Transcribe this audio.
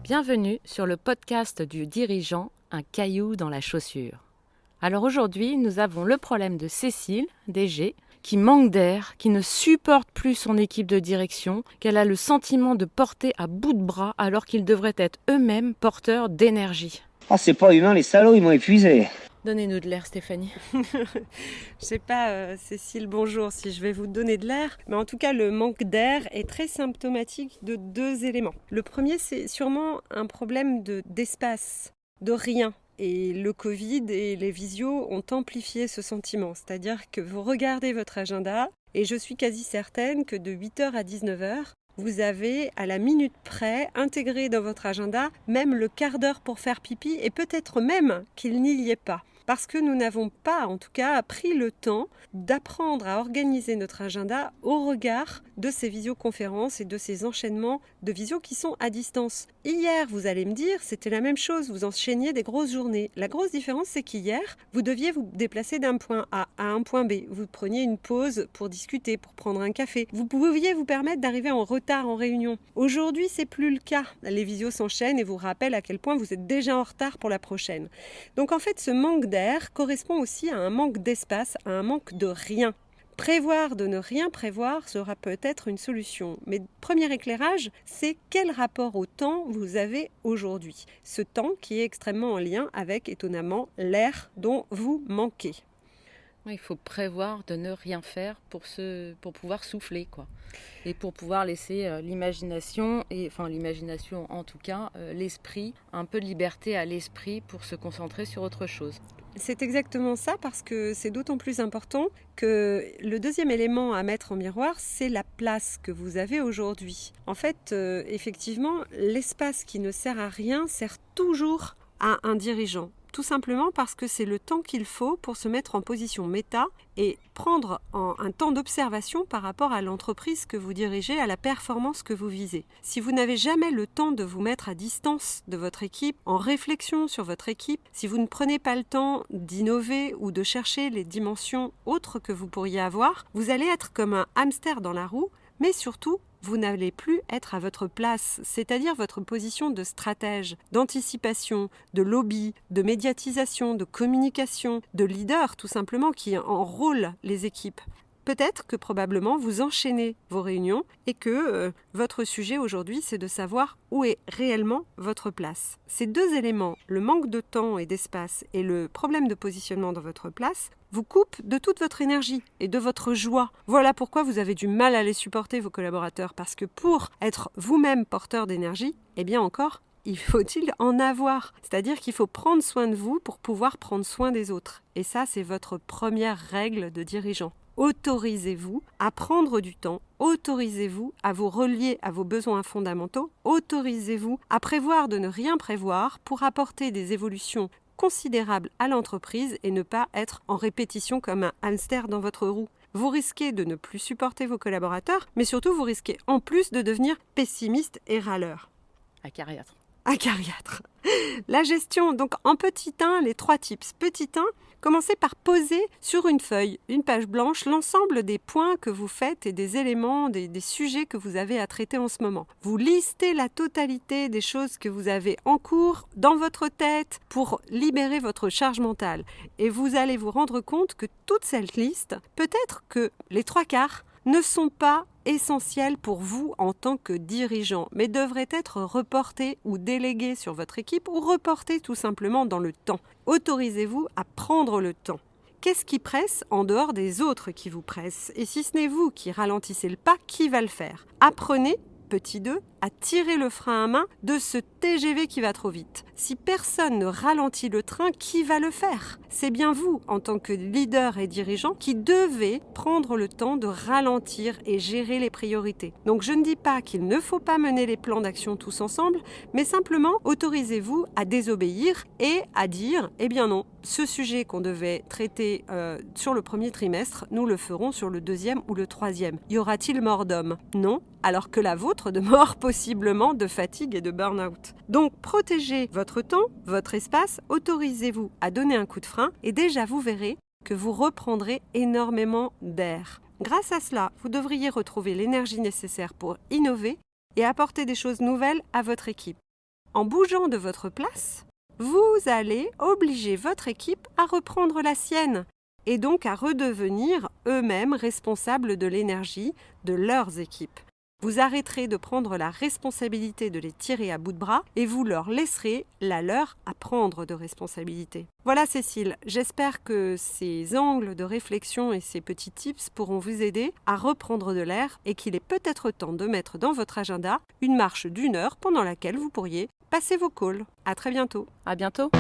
Bienvenue sur le podcast du dirigeant, un caillou dans la chaussure. Alors aujourd'hui, nous avons le problème de Cécile, DG, qui manque d'air, qui ne supporte plus son équipe de direction, qu'elle a le sentiment de porter à bout de bras alors qu'ils devraient être eux-mêmes porteurs d'énergie. Ah, c'est pas humain, les salauds, ils m'ont épuisé. Donnez-nous de l'air, Stéphanie. Je sais pas, Cécile, bonjour, si je vais vous donner de l'air. Mais en tout cas, le manque d'air est très symptomatique de deux éléments. Le premier, c'est sûrement un problème d'espace, de rien. Et le Covid et les visios ont amplifié ce sentiment. C'est-à-dire que vous regardez votre agenda et je suis quasi certaine que de 8h à 19h, vous avez à la minute près intégré dans votre agenda même le quart d'heure pour faire pipi et peut-être même qu'il n'y y ait pas. Parce que nous n'avons pas, en tout cas, pris le temps d'apprendre à organiser notre agenda au regard de ces visioconférences et de ces enchaînements de visio qui sont à distance. Hier, vous allez me dire, c'était la même chose, vous enchaîniez des grosses journées. La grosse différence, c'est qu'hier, vous deviez vous déplacer d'un point A à un point B. Vous preniez une pause pour discuter, pour prendre un café. Vous pouviez vous permettre d'arriver en retard en réunion. Aujourd'hui, c'est plus le cas. Les visios s'enchaînent et vous rappellent à quel point vous êtes déjà en retard pour la prochaine. Donc en fait, ce manque d'air correspond aussi à un manque d'espace, à un manque de rien. Prévoir de ne rien prévoir sera peut-être une solution. Mais premier éclairage, c'est quel rapport au temps vous avez aujourd'hui. Ce temps qui est extrêmement en lien avec, étonnamment, l'air dont vous manquez. Il faut prévoir de ne rien faire pour pouvoir souffler, quoi. Et pour pouvoir laisser l'imagination, l'imagination en tout cas, l'esprit, un peu de liberté à l'esprit pour se concentrer sur autre chose. C'est exactement ça, parce que c'est d'autant plus important que le deuxième élément à mettre en miroir, c'est la place que vous avez aujourd'hui. En fait, effectivement, l'espace qui ne sert à rien sert toujours à un dirigeant. Tout simplement parce que c'est le temps qu'il faut pour se mettre en position méta et prendre un temps d'observation par rapport à l'entreprise que vous dirigez, à la performance que vous visez. Si vous n'avez jamais le temps de vous mettre à distance de votre équipe, en réflexion sur votre équipe, si vous ne prenez pas le temps d'innover ou de chercher les dimensions autres que vous pourriez avoir, vous allez être comme un hamster dans la roue, mais surtout, vous n'allez plus être à votre place, c'est-à-dire votre position de stratège, d'anticipation, de lobby, de médiatisation, de communication, de leader tout simplement qui enrôle les équipes. Peut-être que probablement vous enchaînez vos réunions et que votre sujet aujourd'hui c'est de savoir où est réellement votre place. Ces deux éléments, le manque de temps et d'espace et le problème de positionnement dans votre place, vous coupent de toute votre énergie et de votre joie. Voilà pourquoi vous avez du mal à les supporter, vos collaborateurs, parce que pour être vous-même porteur d'énergie, eh bien encore, il faut-il en avoir. C'est-à-dire qu'il faut prendre soin de vous pour pouvoir prendre soin des autres. Et ça, c'est votre première règle de dirigeant. Autorisez-vous à prendre du temps, autorisez-vous à vous relier à vos besoins fondamentaux, autorisez-vous à prévoir de ne rien prévoir pour apporter des évolutions considérables à l'entreprise et ne pas être en répétition comme un hamster dans votre roue. Vous risquez de ne plus supporter vos collaborateurs, mais surtout vous risquez en plus de devenir pessimiste et râleur. Acariâtre. Acariâtre. La gestion, donc en petit 1, les 3 tips. Petit 1, commencez par poser sur une feuille, une page blanche, l'ensemble des points que vous faites et des éléments, des sujets que vous avez à traiter en ce moment. Vous listez la totalité des choses que vous avez en cours dans votre tête pour libérer votre charge mentale. Et vous allez vous rendre compte que toute cette liste, peut-être que les 3/4 ne sont pas essentiels pour vous en tant que dirigeant, mais devraient être reportés ou délégués sur votre équipe ou reportés tout simplement dans le temps. Autorisez-vous à prendre le temps. Qu'est-ce qui presse en dehors des autres qui vous pressent? Et si ce n'est vous qui ralentissez le pas, qui va le faire? Apprenez, petit 2, à tirer le frein à main de ce TGV qui va trop vite. Si personne ne ralentit le train, qui va le faire? C'est bien vous, en tant que leader et dirigeant, qui devez prendre le temps de ralentir et gérer les priorités. Donc je ne dis pas qu'il ne faut pas mener les plans d'action tous ensemble, mais simplement autorisez-vous à désobéir et à dire, eh bien non, ce sujet qu'on devait traiter sur le premier trimestre, nous le ferons sur le deuxième ou le troisième. Y aura-t-il mort d'homme? Non, alors que la vôtre de mort possiblement de fatigue et de burn-out. Donc protégez votre temps, votre espace, autorisez-vous à donner un coup de frein et déjà vous verrez que vous reprendrez énormément d'air. Grâce à cela, vous devriez retrouver l'énergie nécessaire pour innover et apporter des choses nouvelles à votre équipe. En bougeant de votre place, vous allez obliger votre équipe à reprendre la sienne et donc à redevenir eux-mêmes responsables de l'énergie de leurs équipes. Vous arrêterez de prendre la responsabilité de les tirer à bout de bras et vous leur laisserez la leur à prendre de responsabilité. Voilà Cécile, j'espère que ces angles de réflexion et ces petits tips pourront vous aider à reprendre de l'air et qu'il est peut-être temps de mettre dans votre agenda une marche d'1 heure pendant laquelle vous pourriez passer vos calls. À très bientôt. À bientôt.